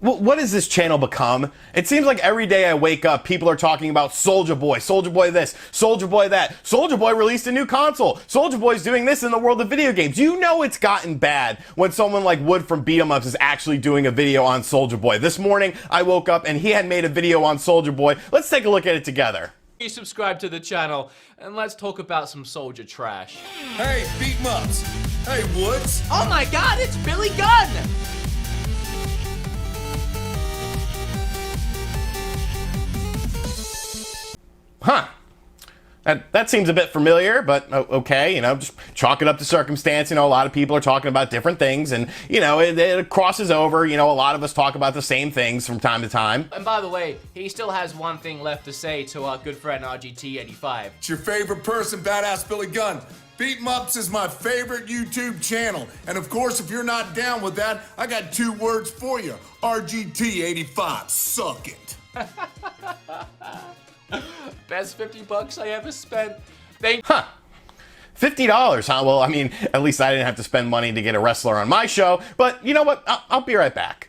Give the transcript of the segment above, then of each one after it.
What has this channel become? It seems like every day I wake up, people are talking about Soulja Boy this, Soulja Boy that. Soulja Boy released a new console. Soulja Boy's doing this in the world of video games. You know it's gotten bad when someone like Wood from BeatEmUps is actually doing a video on Soulja Boy. This morning, I woke up and he had made a video on Soulja Boy. Let's take a look at it together. You subscribe to the channel and let's talk about some Soulja trash. Hey, BeatEmUps. Hey, Woods. Oh my god, it's Billy Gunn! Huh. That seems a bit familiar, but okay, you know, just chalk it up to circumstance. You know, a lot of people are talking about different things, and, you know, it crosses over. You know, a lot of us talk about the same things from time to time. And by the way, he still has one thing left to say to our good friend RGT 85. It's your favorite person, Badass Billy Gunn. BeatEmUps is my favorite YouTube channel. And of course, if you're not down with that, I got 2 words for you. RGT 85, suck it. Best $50 I ever spent. Huh. $50, huh? Well, I mean, at least I didn't have to spend money to get a wrestler on my show. But you know what? I'll be right back.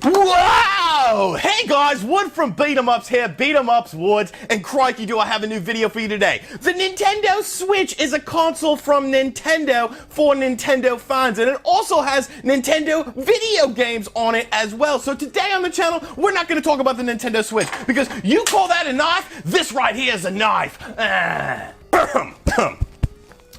Wow! Hey guys, Wood from BeatEmUps here, BeatEmUps Woods, and crikey do I have a new video for you today. The Nintendo Switch is a console from Nintendo for Nintendo fans, and it also has Nintendo video games on it as well. So today on the channel, we're not going to talk about the Nintendo Switch, because you call that a knife? This right here is a knife.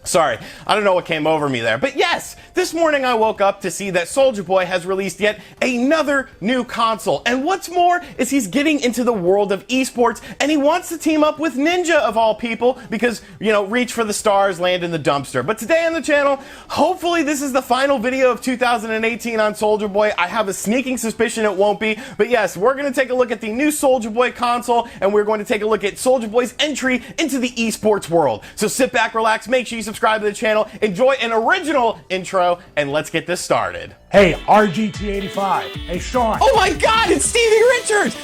Sorry, I don't know what came over me there. But yes, this morning I woke up to see that Soulja Boy has released yet another new console. And what's more is he's getting into the world of esports, and he wants to team up with Ninja of all people because, you know, reach for the stars, land in the dumpster. But today on the channel, hopefully this is the final video of 2018 on Soulja Boy. I have a sneaking suspicion it won't be. But yes, we're going to take a look at the new Soulja Boy console, and we're going to take a look at Soulja Boy's entry into the esports world. So sit back, relax, make sure you subscribe to the channel, enjoy an original intro, and let's get this started. Hey, RGT85. Hey, Sean. Oh my god, it's Stevie Richards!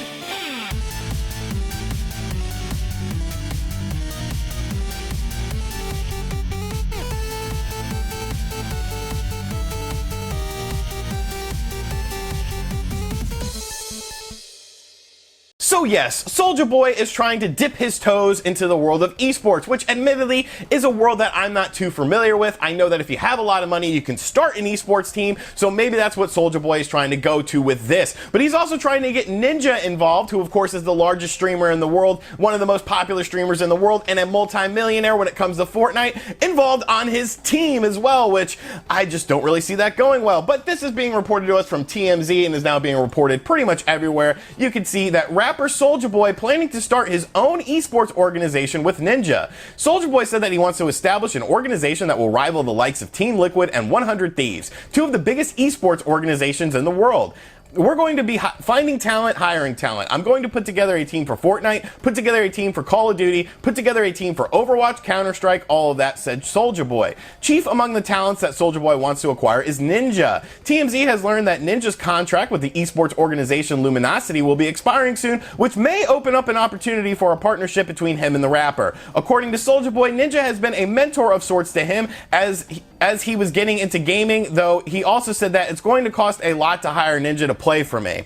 So yes, Soulja Boy is trying to dip his toes into the world of esports, which admittedly is a world that I'm not too familiar with. I know that if you have a lot of money, you can start an esports team, so maybe that's what Soulja Boy is trying to go to with this. But he's also trying to get Ninja involved, who of course is the largest streamer in the world, one of the most popular streamers in the world, and a multi-millionaire when it comes to Fortnite, involved on his team as well, which I just don't really see that going well. But this is being reported to us from TMZ and is now being reported pretty much everywhere. You can see that rapper Soulja Boy planning to start his own esports organization with Ninja. Soulja Boy said that he wants to establish an organization that will rival the likes of Team Liquid and 100 Thieves, 2 of the biggest esports organizations in the world. We're going to be finding talent, hiring talent. I'm going to put together a team for Fortnite, put together a team for Call of Duty, put together a team for Overwatch, Counter-Strike, all of that, said Soulja Boy. Chief among the talents that Soulja Boy wants to acquire is Ninja. TMZ has learned that Ninja's contract with the esports organization Luminosity will be expiring soon, which may open up an opportunity for a partnership between him and the rapper. According to Soulja Boy, Ninja has been a mentor of sorts to him as he was getting into gaming, though he also said that it's going to cost a lot to hire Ninja to play for me.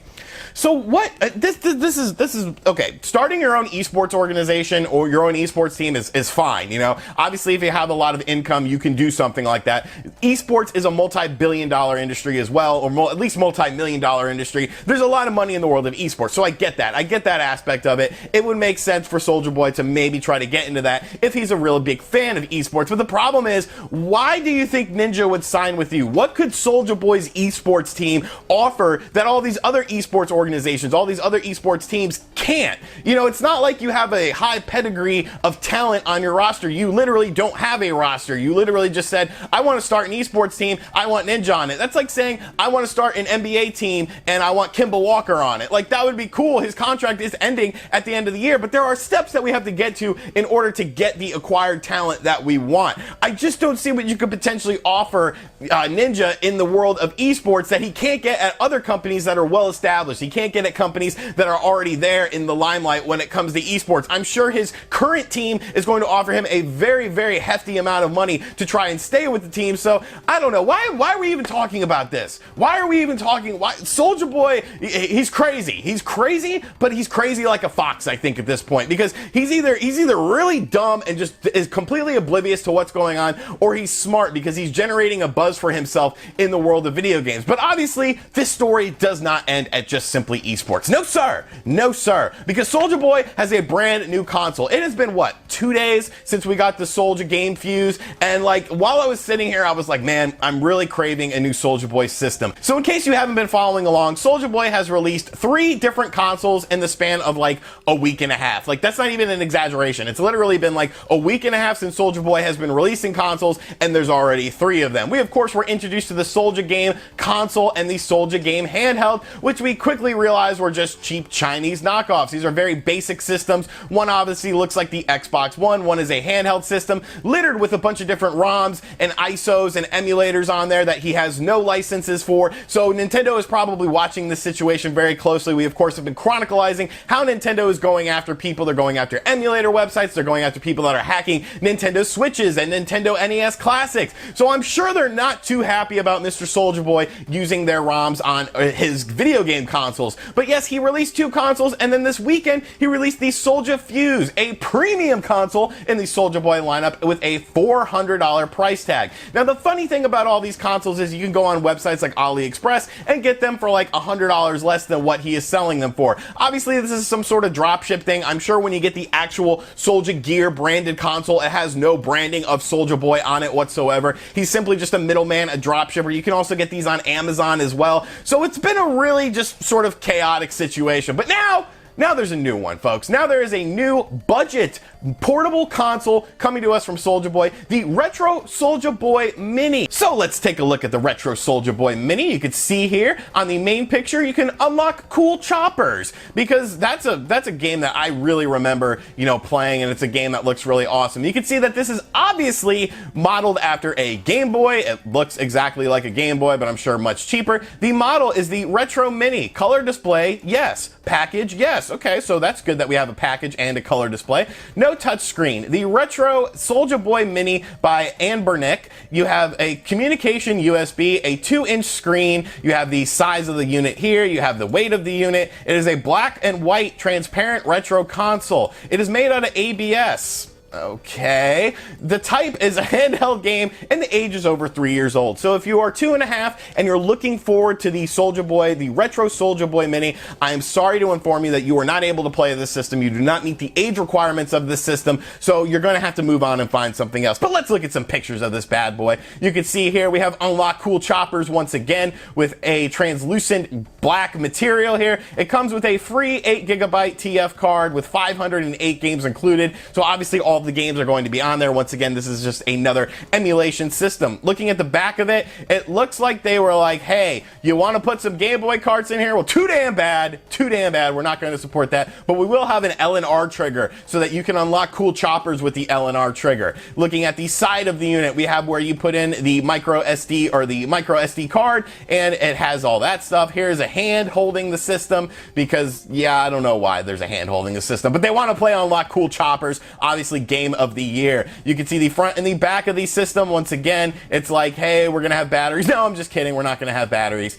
So what, this is, okay, starting your own esports organization or your own esports team is fine, you know. Obviously, if you have a lot of income, you can do something like that. Esports is a multi-billion-dollar industry as well, or at least multi-million-dollar industry. There's a lot of money in the world of esports, so I get that. I get that aspect of it. It would make sense for Soulja Boy to maybe try to get into that if he's a real big fan of esports. But the problem is, why do you think Ninja would sign with you? What could Soulja Boy's esports team offer that all these other esports organizations, all these other esports teams can't? You know, it's not like you have a high pedigree of talent on your roster. You literally don't have a roster. You literally just said, I want to start an esports team, I want Ninja on it. That's like saying, I want to start an NBA team and I want Kemba Walker on it. Like, that would be cool. His contract is ending at the end of the year, but there are steps that we have to get to in order to get the acquired talent that we want. I just don't see what you could potentially offer Ninja in the world of esports that he can't get at other companies that are well established. He can't get at companies that are already there in the limelight when it comes to esports. I'm sure his current team is going to offer him a very, very hefty amount of money to try and stay with the team. So I don't know. Why are we even talking about this? Why are we even talking? Why Soulja Boy, he's crazy. He's crazy, but he's crazy like a fox, I think, at this point, because he's either really dumb and just is completely oblivious to what's going on, or he's smart because he's generating a buzz for himself in the world of video games. But obviously, this story does not end at just simply esports. No, sir. No, sir. Because Soulja Boy has a brand new console. It has been, what, 2 days since we got the Soulja Game Fuze, and like, while I was sitting here, I was like, man, I'm really craving a new Soulja Boy system. So in case you haven't been following along, Soulja Boy has released 3 different consoles in the span of like a week and a half. Like, that's not even an exaggeration. It's literally been like a week and a half since Soulja Boy has been releasing consoles, and there's already 3 of them. We, of course, were introduced to the Soulja Game Console and the Soulja Game Handheld, which we quickly realized were just cheap Chinese knockoffs. These are very basic systems. One obviously looks like the Xbox One is a handheld system littered with a bunch of different ROMs and ISOs and emulators on there that he has no licenses for. So Nintendo is probably watching this situation very closely. We, of course, have been chronicalizing how Nintendo is going after people. They're going after emulator websites. They're going after people that are hacking Nintendo Switches and Nintendo NES Classics. So I'm sure they're not too happy about Mr. Soulja Boy using their ROMs on his video game consoles. But yes, he released 2 consoles, and then this weekend he released the Soulja Fuze, a premium console in the Soulja Boy lineup with a $400 price tag. Now, the funny thing about all these consoles is you can go on websites like AliExpress and get them for like $100 less than what he is selling them for. Obviously, this is some sort of dropship thing. I'm sure when you get the actual Soulja Gear branded console, it has no branding of Soulja Boy on it whatsoever. He's simply just a middleman, a dropshipper. You can also get these on Amazon as well. So it's been a really just sort of chaotic situation. But now there's a new one, folks. Now there is a new budget portable console coming to us from Soulja Boy, the Retro SouljaBoy Mini. So let's take a look at the Retro SouljaBoy Mini. You can see here on the main picture, you can unlock cool choppers, because that's a game that I really remember, playing, and it's a game that looks really awesome. You can see that this is obviously modeled after a Game Boy. It looks exactly like a Game Boy, but I'm sure much cheaper. The model is the Retro Mini. Color display, yes. Package, yes. Okay, so that's good that we have a package and a color display. No touchscreen. The Retro SouljaBoy Mini by Anbernick. You have a communication USB, a 2-inch screen. You have the size of the unit here. You have the weight of the unit. It is a black and white transparent retro console. It is made out of ABS. Okay, the type is a handheld game, and the age is over 3 years old. So if you are 2.5 and you're looking forward to the Soulja Boy, the Retro SouljaBoy Mini, I am sorry to inform you that you are not able to play this system. You do not meet the age requirements of this system, so you're going to have to move on and find something else. But let's look at some pictures of this bad boy. You can see here we have unlocked cool choppers once again with a translucent black material here. It comes with a free 8GB TF card with 508 games included. So obviously all the games are going to be on there. Once again, this is just another emulation system. Looking at the back of it, it looks like they were like, hey, you want to put some Game Boy carts in here? Well, too damn bad. We're not going to support that. But we will have an L&R trigger so that you can unlock cool choppers with the L&R trigger. Looking at the side of the unit, we have where you put in the micro SD or the micro SD card, and it has all that stuff. Here's a hand holding the system because, yeah, I don't know why there's a hand holding the system, but they want to play unlock cool choppers. Obviously, game of the year. You can see the front and the back of the system. Once again, it's like, hey, we're gonna have batteries. No, I'm just kidding. We're not gonna have batteries.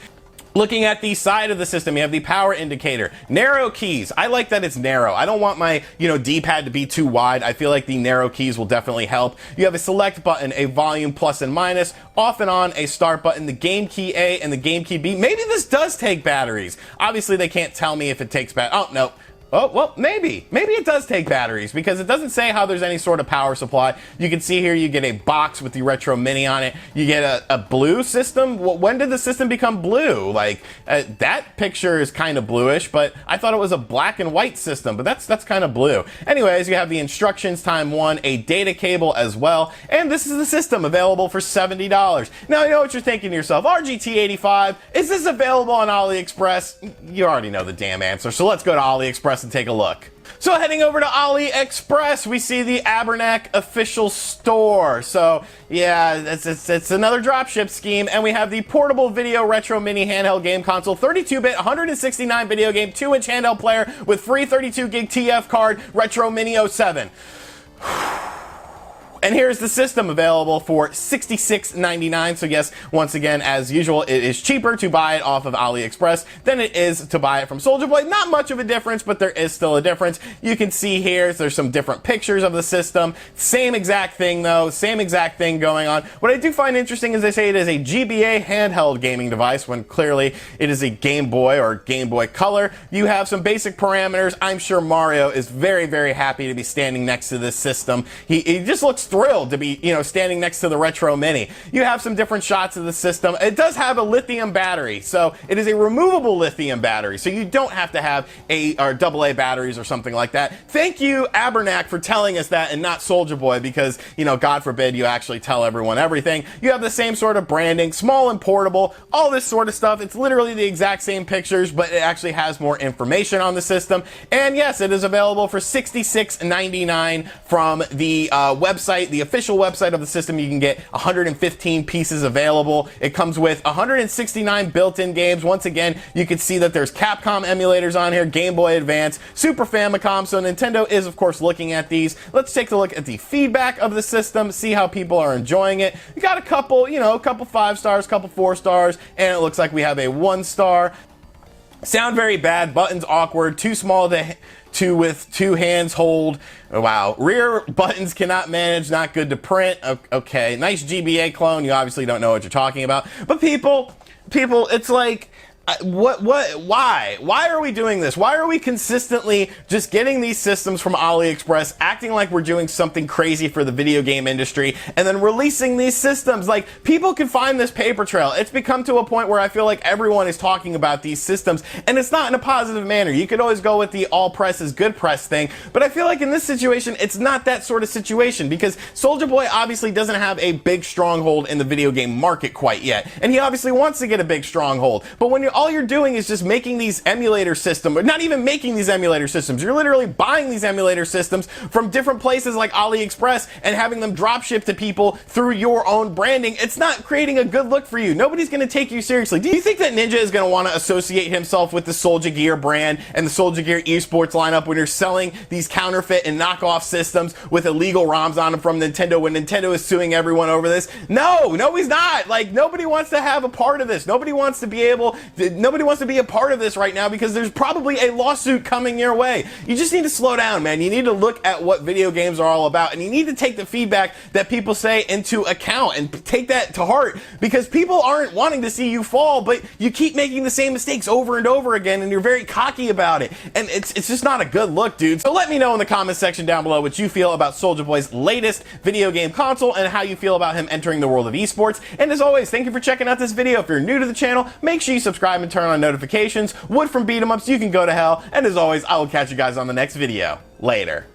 Looking at the side of the system, you have the power indicator. Narrow keys. I like that it's narrow. I don't want my, D-pad to be too wide. I feel like the narrow keys will definitely help. You have a select button, a volume plus and minus, off and on, a start button, the game key A and the game key B. Maybe this does take batteries. Obviously, they can't tell me if it takes oh, no. Oh, well, maybe it does take batteries, because it doesn't say how there's any sort of power supply. You can see here you get a box with the Retro Mini on it. You get a blue system. When did the system become blue? Like, that picture is kind of bluish, but I thought it was a black and white system, but that's kind of blue. Anyways, you have the instructions time 1, a data cable as well, and this is the system available for $70. Now, you know what you're thinking to yourself, RGT85, is this available on AliExpress? You already know the damn answer, so let's go to AliExpress us and take a look. So heading over to AliExpress, we see the Abernac official store. So yeah, it's another dropship scheme, and we have the portable video retro mini handheld game console, 32-bit, 169 video game, 2-inch handheld player with free 32 gig TF card, retro mini 07. And here's the system, available for $66.99. So yes, once again, as usual, it is cheaper to buy it off of AliExpress than it is to buy it from Soulja Boy. Not much of a difference, but there is still a difference. You can see here, there's some different pictures of the system. Same exact thing though, same exact thing going on. What I do find interesting is they say it is a GBA handheld gaming device, when clearly it is a Game Boy or Game Boy Color. You have some basic parameters. I'm sure Mario is very, very happy to be standing next to this system. He just looks thrilled to be, you know, standing next to the Retro Mini. You have some different shots of the system. It does have a lithium battery, so it is a removable lithium battery, so you don't have to have AA batteries or something like that. Thank you, Abernac, for telling us that and not Soulja Boy, because, you know, God forbid you actually tell everyone everything. You have the same sort of branding, small and portable, all this sort of stuff. It's literally the exact same pictures, but it actually has more information on the system. And yes, it is available for $66.99 from the website, the official website of the system. You can get 115 pieces available. It comes with 169 built-in games. Once again, you can see that there's Capcom emulators on here, Game Boy Advance, Super Famicom, so Nintendo is of course looking at these. Let's take a look at the feedback of the system, see how people are enjoying it. We got a couple, you know, a couple 5 stars, a couple 4 stars, and it looks like we have a 1 star. Sound very bad, buttons awkward, too small to with 2 hands hold. Wow. Rear buttons cannot manage, not good to print. Okay, nice GBA clone. You obviously don't know what you're talking about. But people, it's like, why are we doing this? Why are we consistently just getting these systems from AliExpress, acting like we're doing something crazy for the video game industry, and then releasing these systems? Like, people can find this paper trail. It's become to a point where I feel like everyone is talking about these systems, and it's not in a positive manner. You could always go with the all press is good press thing, but I feel like in this situation, it's not that sort of situation, because Soulja Boy obviously doesn't have a big stronghold in the video game market quite yet, and he obviously wants to get a big stronghold. But when all you're doing is just making these emulator systems, or not even making these emulator systems, you're literally buying these emulator systems from different places like AliExpress and having them drop ship to people through your own branding. It's not creating a good look for you. Nobody's going to take you seriously. Do you think that Ninja is going to want to associate himself with the Soulja Gear brand and the Soulja Gear eSports lineup when you're selling these counterfeit and knockoff systems with illegal ROMs on them from Nintendo, when Nintendo is suing everyone over this? No, he's not. Like, nobody wants to have a part of this. Nobody wants to be a part of this right now, because there's probably a lawsuit coming your way. You just need to slow down, man. You need to look at what video games are all about, and you need to take the feedback that people say into account and take that to heart, because people aren't wanting to see you fall, but you keep making the same mistakes over and over again, and you're very cocky about it, and it's just not a good look, dude. So let me know in the comment section down below what you feel about Soulja Boy's latest video game console and how you feel about him entering the world of esports. And as always, thank you for checking out this video. If you're new to the channel, make sure you subscribe and turn on notifications. Wood from BeatEmUps, you can go to hell. And as always, I will catch you guys on the next video. Later.